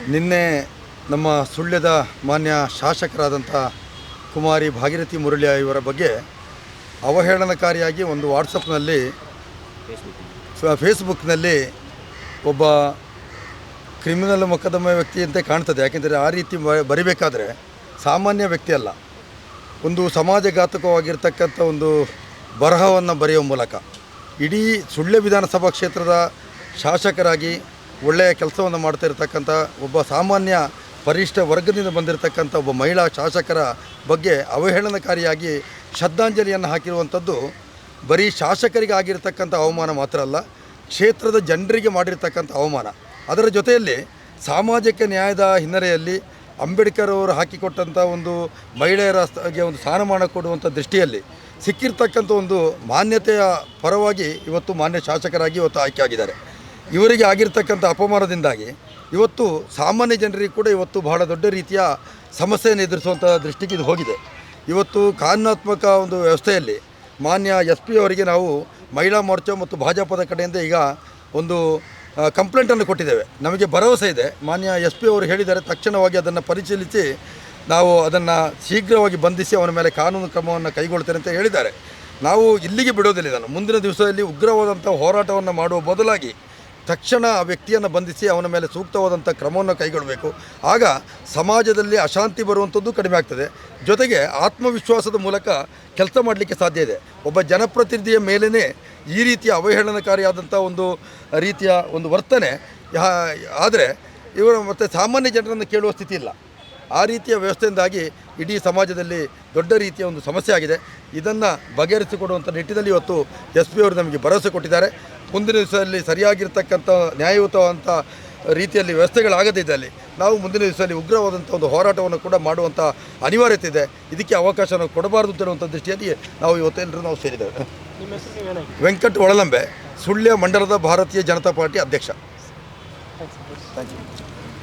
ನಿನ್ನೆ ನಮ್ಮ ಸುಳ್ಯದ ಮಾನ್ಯ ಶಾಸಕರಾದಂಥ ಕುಮಾರಿ ಭಾಗೀರಥಿ ಮುರಳಿ ಇವರ ಬಗ್ಗೆ ಅವಹೇಳನಕಾರಿಯಾಗಿ ಒಂದು ವಾಟ್ಸಪ್ನಲ್ಲಿ ಫೇಸ್ಬುಕ್ನಲ್ಲಿ ಒಬ್ಬ ಕ್ರಿಮಿನಲ್ ಮೊಕದ್ದಮೆ ವ್ಯಕ್ತಿಯಂತೆ ಕಾಣ್ತದೆ. ಯಾಕೆಂದರೆ ಆ ರೀತಿ ಬರಿಬೇಕಾದ್ರೆ ಸಾಮಾನ್ಯ ವ್ಯಕ್ತಿ ಅಲ್ಲ, ಒಂದು ಸಮಾಜಘಾತಕವಾಗಿರ್ತಕ್ಕಂಥ ಒಂದು ಬರಹವನ್ನು ಬರೆಯುವ ಮೂಲಕ ಇಡೀ ಸುಳ್ಯ ವಿಧಾನಸಭಾ ಕ್ಷೇತ್ರದ ಶಾಸಕರಾಗಿ ಒಳ್ಳೆಯ ಕೆಲಸವನ್ನು ಮಾಡ್ತಾ ಇರತಕ್ಕಂಥ ಒಬ್ಬ ಸಾಮಾನ್ಯ ಪರಿಷ್ಠ ವರ್ಗದಿಂದ ಬಂದಿರತಕ್ಕಂಥ ಒಬ್ಬ ಮಹಿಳಾ ಶಾಸಕರ ಬಗ್ಗೆ ಅವಹೇಳನಕಾರಿಯಾಗಿ ಶ್ರದ್ಧಾಂಜಲಿಯನ್ನು ಹಾಕಿರುವಂಥದ್ದು ಬರೀ ಶಾಸಕರಿಗೆ ಆಗಿರ್ತಕ್ಕಂಥ ಅವಮಾನ ಮಾತ್ರ ಅಲ್ಲ, ಕ್ಷೇತ್ರದ ಜನರಿಗೆ ಮಾಡಿರ್ತಕ್ಕಂಥ ಅವಮಾನ. ಅದರ ಜೊತೆಯಲ್ಲಿ ಸಾಮಾಜಿಕ ನ್ಯಾಯದ ಹಿನ್ನೆಲೆಯಲ್ಲಿ ಅಂಬೇಡ್ಕರ್ ಅವರು ಹಾಕಿಕೊಟ್ಟಂಥ ಒಂದು ಮಹಿಳೆಯರಿಗೆ ಒಂದು ಸ್ಥಾನಮಾನ ಕೊಡುವಂಥ ದೃಷ್ಟಿಯಲ್ಲಿ ಸಿಕ್ಕಿರ್ತಕ್ಕಂಥ ಒಂದು ಮಾನ್ಯತೆಯ ಪರವಾಗಿ ಇವತ್ತು ಮಾನ್ಯ ಶಾಸಕರಾಗಿ ಇವತ್ತು ಆಯ್ಕೆಯಾಗಿದ್ದಾರೆ. ಇವರಿಗೆ ಆಗಿರ್ತಕ್ಕಂಥ ಅಪಮಾನದಿಂದಾಗಿ ಇವತ್ತು ಸಾಮಾನ್ಯ ಜನರಿಗೆ ಕೂಡ ಇವತ್ತು ಬಹಳ ದೊಡ್ಡ ರೀತಿಯ ಸಮಸ್ಯೆಯನ್ನು ಎದುರಿಸುವಂಥ ದೃಷ್ಟಿಗೆ ಇದು ಹೋಗಿದೆ. ಇವತ್ತು ಕಾನೂನಾತ್ಮಕ ಒಂದು ವ್ಯವಸ್ಥೆಯಲ್ಲಿ ಮಾನ್ಯ SP ಅವರಿಗೆ ನಾವು ಮಹಿಳಾ ಮೋರ್ಚಾ ಮತ್ತು ಭಾಜಪದ ಕಡೆಯಿಂದ ಈಗ ಒಂದು ಕಂಪ್ಲೇಂಟನ್ನು ಕೊಟ್ಟಿದ್ದೇವೆ. ನಮಗೆ ಭರವಸೆ ಇದೆ, ಮಾನ್ಯ SP ಅವರು ಹೇಳಿದ್ದಾರೆ ತಕ್ಷಣವಾಗಿ ಅದನ್ನು ಪರಿಶೀಲಿಸಿ ನಾವು ಅದನ್ನು ಶೀಘ್ರವಾಗಿ ಬಂಧಿಸಿ ಅವನ ಮೇಲೆ ಕಾನೂನು ಕ್ರಮವನ್ನು ಕೈಗೊಳ್ತೇನೆ ಅಂತ ಹೇಳಿದ್ದಾರೆ. ನಾವು ಇಲ್ಲಿಗೆ ಬಿಡೋದಿಲ್ಲ, ಇದನ್ನು ಮುಂದಿನ ದಿವಸದಲ್ಲಿ ಉಗ್ರವಾದಂಥ ಹೋರಾಟವನ್ನು ಮಾಡುವ ಬದಲಾಗಿ ತಕ್ಷಣ ಆ ವ್ಯಕ್ತಿಯನ್ನು ಬಂಧಿಸಿ ಅವನ ಮೇಲೆ ಸೂಕ್ತವಾದಂಥ ಕ್ರಮವನ್ನು ಕೈಗೊಳ್ಳಬೇಕು. ಆಗ ಸಮಾಜದಲ್ಲಿ ಅಶಾಂತಿ ಬರುವಂಥದ್ದು ಕಡಿಮೆ ಆಗ್ತದೆ, ಜೊತೆಗೆ ಆತ್ಮವಿಶ್ವಾಸದ ಮೂಲಕ ಕೆಲಸ ಮಾಡಲಿಕ್ಕೆ ಸಾಧ್ಯ ಇದೆ. ಒಬ್ಬ ಜನಪ್ರತಿನಿಧಿಯ ಮೇಲೇ ಈ ರೀತಿಯ ಅವಹೇಳನಕಾರಿಯಾದಂಥ ಒಂದು ರೀತಿಯ ಒಂದು ವರ್ತನೆ ಆದರೆ ಇವರು ಮತ್ತು ಸಾಮಾನ್ಯ ಜನರನ್ನು ಕೇಳುವ ಸ್ಥಿತಿ ಇಲ್ಲ. ಆ ರೀತಿಯ ವ್ಯವಸ್ಥೆಯಿಂದಾಗಿ ಇಡೀ ಸಮಾಜದಲ್ಲಿ ದೊಡ್ಡ ರೀತಿಯ ಒಂದು ಸಮಸ್ಯೆ ಆಗಿದೆ. ಇದನ್ನು ಬಗೆಹರಿಸಿಕೊಡುವಂಥ ನಿಟ್ಟಿನಲ್ಲಿ ಇವತ್ತು SP ಅವರು ನಮಗೆ ಭರವಸೆ ಕೊಟ್ಟಿದ್ದಾರೆ. ಮುಂದಿನ ದಿವಸದಲ್ಲಿ ಸರಿಯಾಗಿರ್ತಕ್ಕಂಥ ನ್ಯಾಯಯುತವಂಥ ರೀತಿಯಲ್ಲಿ ವ್ಯವಸ್ಥೆಗಳಾಗದಿದ್ದಲ್ಲಿ ನಾವು ಮುಂದಿನ ದಿವಸದಲ್ಲಿ ಉಗ್ರವಾದಂಥ ಒಂದು ಹೋರಾಟವನ್ನು ಕೂಡ ಮಾಡುವಂಥ ಅನಿವಾರ್ಯತೆ ಇದೆ. ಇದಕ್ಕೆ ಅವಕಾಶ ನಾವು ಕೊಡಬಾರ್ದು ಅಂತೇಳುವಂಥ ದೃಷ್ಟಿಯಲ್ಲಿ ನಾವು ಇವತ್ತೆಲ್ಲರೂ ನಾವು ಸೇರಿದ್ದೇವೆ. ವೆಂಕಟ್ ಒಳಲಂಬೆ, ಸುಳ್ಯ ಮಂಡಲದ ಭಾರತೀಯ ಜನತಾ ಪಾರ್ಟಿ ಅಧ್ಯಕ್ಷ. Thank you.